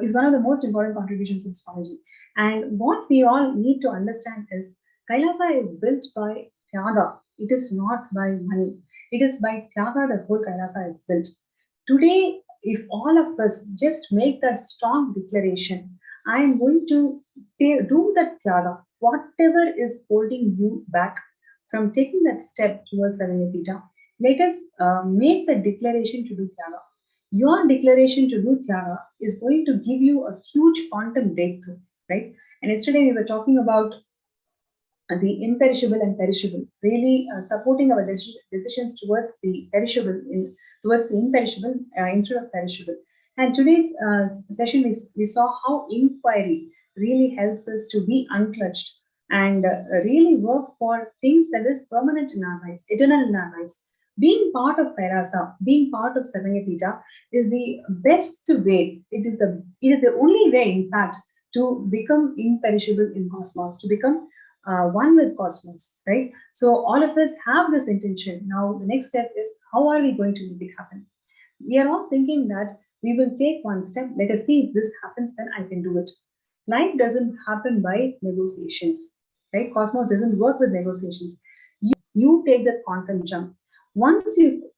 is one of the most important contributions of Swamiji. And what we all need to understand is Kailasa is built by Tyaga. It is not by money. It is by Tyaga that whole Kailasa is built. Today, if all of us just make that strong declaration, I am going to do that Tyaga, whatever is holding you back from taking that step towards Saranyapita, let us make the declaration to do Tyaga. Your declaration to do Tyaga is going to give you a huge quantum breakthrough, right? And yesterday we were talking about the imperishable and perishable, really supporting our decisions towards the perishable, towards the imperishable instead of perishable. And today's session, we saw how inquiry really helps us to be unclutched and really work for things that is permanent in our lives, eternal in our lives. Being part of Kailasa, being part of Saranyapita is the best way. It is the only way, in fact, to become imperishable in cosmos, to become one with cosmos, right? So all of us have this intention. Now the next step is, how are we going to make it happen? We are all thinking that we will take one step. Let us see if this happens, then I can do it. Life doesn't happen by negotiations, right? Cosmos doesn't work with negotiations. You take that quantum jump. Once you,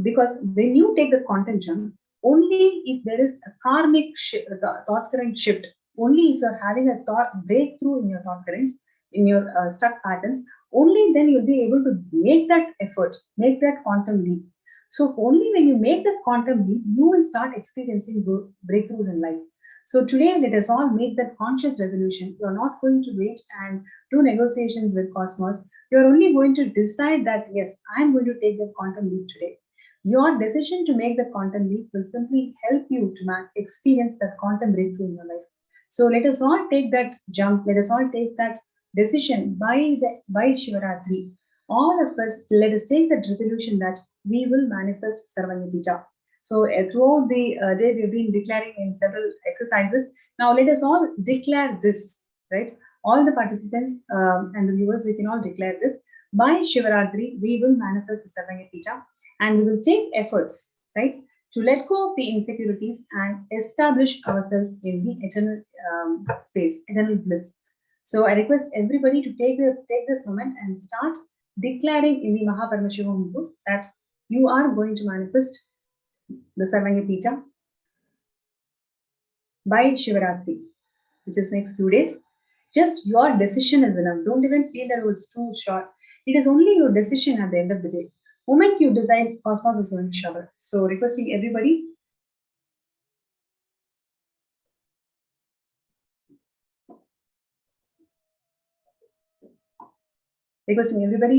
because when you take the quantum jump, only if there is a karmic thought current shift, only if you're having a thought breakthrough in your thought currents, in your stuck patterns, only then you'll be able to make that effort, make that quantum leap. So only when you make that quantum leap, you will start experiencing breakthroughs in life. So today, let us all make that conscious resolution. You're not going to wait and do negotiations with Cosmos. You're only going to decide that, yes, I'm going to take that quantum leap today. Your decision to make that quantum leap will simply help you to experience that quantum breakthrough in your life. So let us all take that jump. Let us all take that decision by Shivaratri. All of us, let us take that resolution that we will manifest Sarvanyapita. So throughout the day, we've been declaring in several exercises. Now let us all declare this, right? All the participants and the viewers, we can all declare this. By Shivaratri, we will manifest the Sarvanyapita and we will take efforts, right, to let go of the insecurities and establish ourselves in the eternal space, eternal bliss. So I request everybody to take this moment and start declaring in the Paramashivam book that you are going to manifest the Sarvanyapita by Shivaratri, which is next few days. Just your decision is enough. Don't even feel that it's too short. It is only your decision at the end of the day. Moment you decide, Cosmos is going to shower. So requesting everybody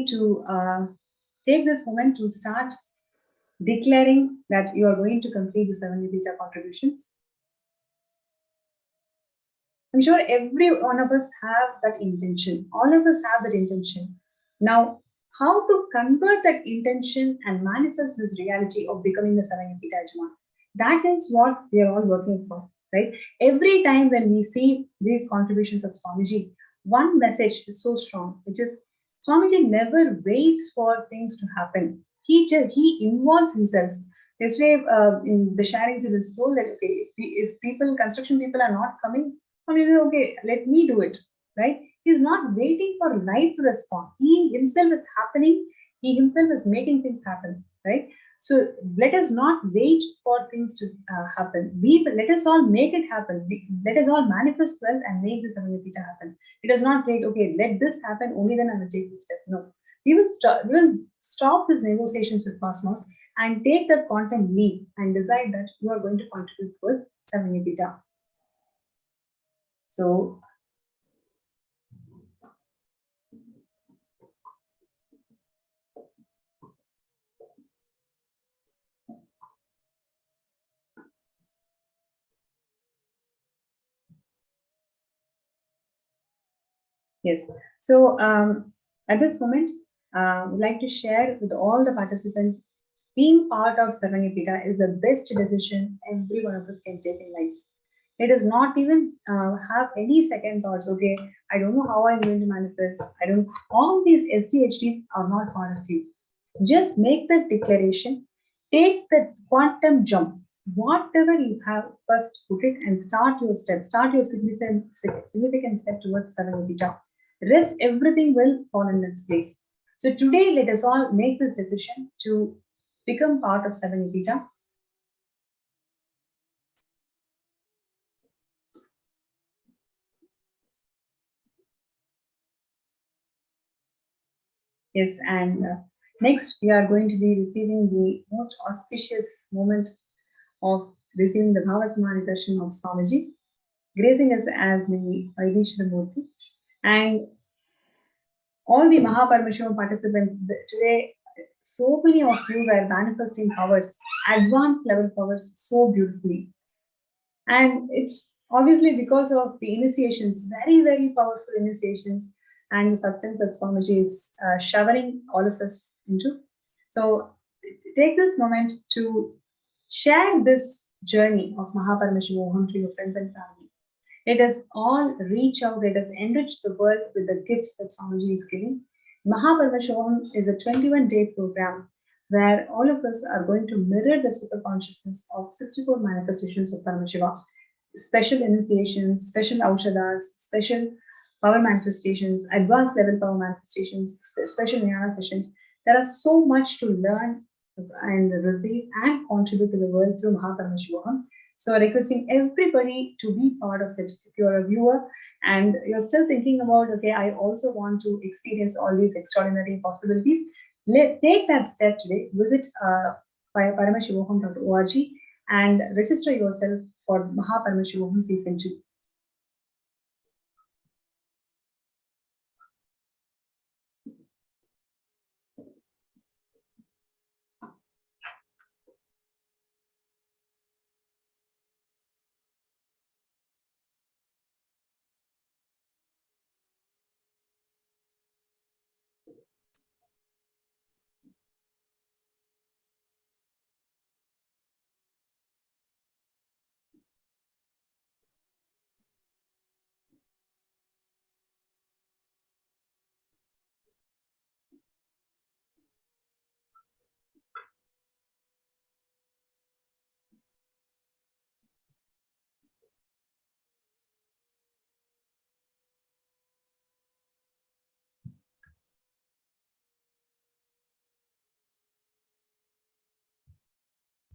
to take this moment to start declaring that you are going to complete the Sarvanyapita contributions. I'm sure every one of us have that intention. All of us have that intention. Now, how to convert that intention and manifest this reality of becoming the Sarvanyapita Ajma? That is what we are all working for, right? Every time when we see these contributions of Swamiji, one message is so strong, which is Swamiji never waits for things to happen. He involves himself. Yesterday, in the sharings, it is told that okay, if construction people are not coming, Swamiji says, okay, let me do it, right? He's not waiting for life to respond. He himself is happening. He himself is making things happen, right? So let us not wait for things to happen. Let us all make it happen. Let us all manifest wealth and make this Sarvanyapita happen. Let us not wait, okay, let this happen, only then I will take this step. No. We will stop these negotiations with Cosmos and take that quantum leap and decide that you are going to contribute towards Sarvanyapita. So yes. So at this moment, I would like to share with all the participants, being part of Sarvanyapita is the best decision every one of us can take in life. It does not even have any second thoughts. Okay, I don't know how I'm going to manifest. I don't. All these SDHDs are not part of you. Just make the declaration. Take the quantum jump. Whatever you have, first put it and start your step. Start your significant step towards Sarvanyapita. Rest, everything will fall in its place. So today, let us all make this decision to become part of Sarvanyapita. Yes, and next we are going to be receiving the most auspicious moment of receiving the Bhavasamani Darshan of Swamiji, gracing us as the Vaidishwara Murti. And all the Paramashivam participants today, so many of you were manifesting powers, advanced level powers, so beautifully. And it's obviously because of the initiations, very, very powerful initiations, and the substance that Swamiji is showering all of us into. So take this moment to share this journey of Paramashivam to your friends and family. Let us all reach out, let us enrich the world with the gifts that Swamiji is giving. Paramashivam is a 21-day program where all of us are going to mirror the super consciousness of 64 manifestations of Paramashiva. Special initiations, special aushadas, special power manifestations, advanced level power manifestations, special jnana sessions. There are so much to learn and receive and contribute to the world through Paramashivam. So requesting everybody to be part of it. If you're a viewer and you're still thinking about, okay, I also want to experience all these extraordinary possibilities, take that step today. Visit paramashivam.org and register yourself for Paramashivam Season 2.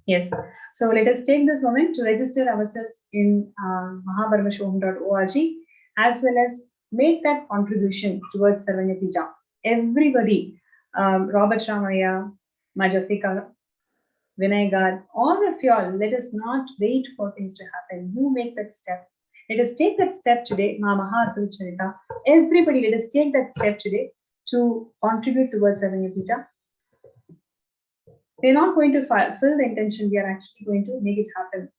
Yes, so let us take this moment to register ourselves in Paramashivam.org as well as make that contribution towards Sarvanyapija. Everybody, Robert Ramaya, Majasika, Vinay Gar, all of y'all, let us not wait for things to happen. You make that step. Let us take that step today, Charita. Everybody, let us take that step today to contribute towards Sarvanyapija. We're not going to fill the intention, we are actually going to make it happen.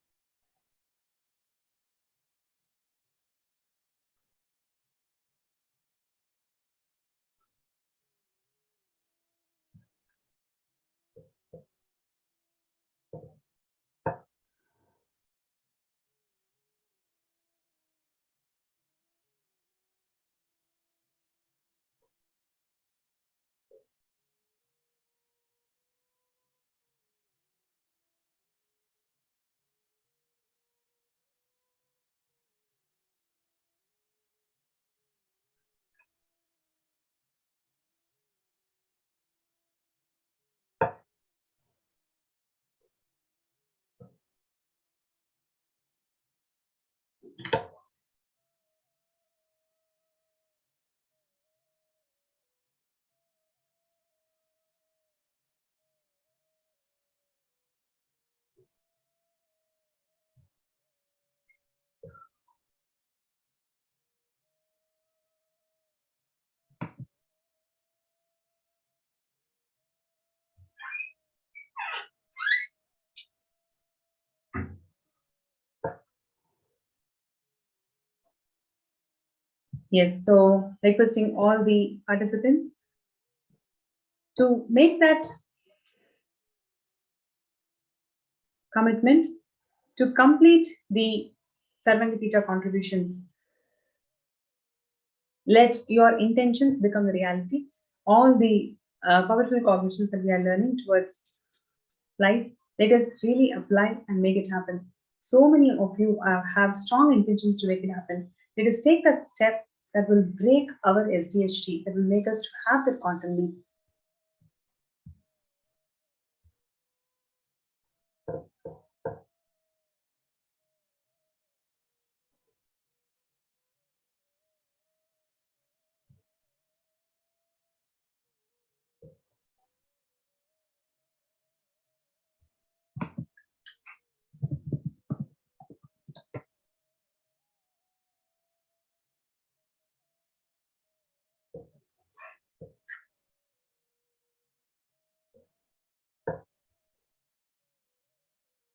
Yes, so requesting all the participants to make that commitment to complete the Sarvanyapija contributions. Let your intentions become a reality. All the powerful cognitions that we are learning towards life, let us really apply and make it happen. So many of you have strong intentions to make it happen. Let us take that step that will break our SDHT, that will make us to have that quantum leap.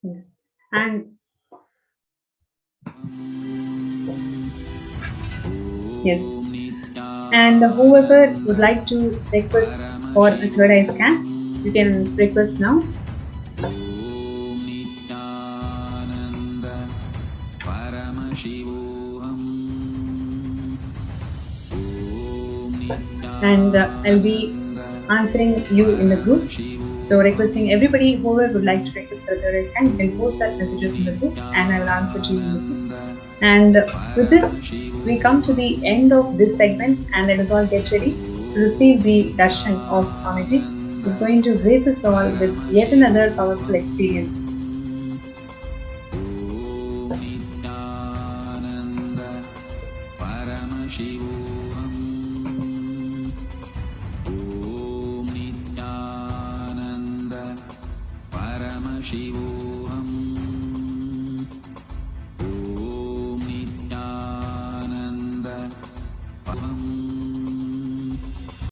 Yes, and yes, and whoever would like to request for a third eye scan, you can request now. Nithyananda Paramashivam. And I'll be answering you in the group. So requesting everybody, whoever would like to request for the can, you can post that messages in the group and I will answer to you in the group. And with this, we come to the end of this segment and let us all get ready to receive the darshan of Swamiji, who is going to grace us all with yet another powerful experience. Nithyananda Paramashivam Om Nithyananda Paramashivam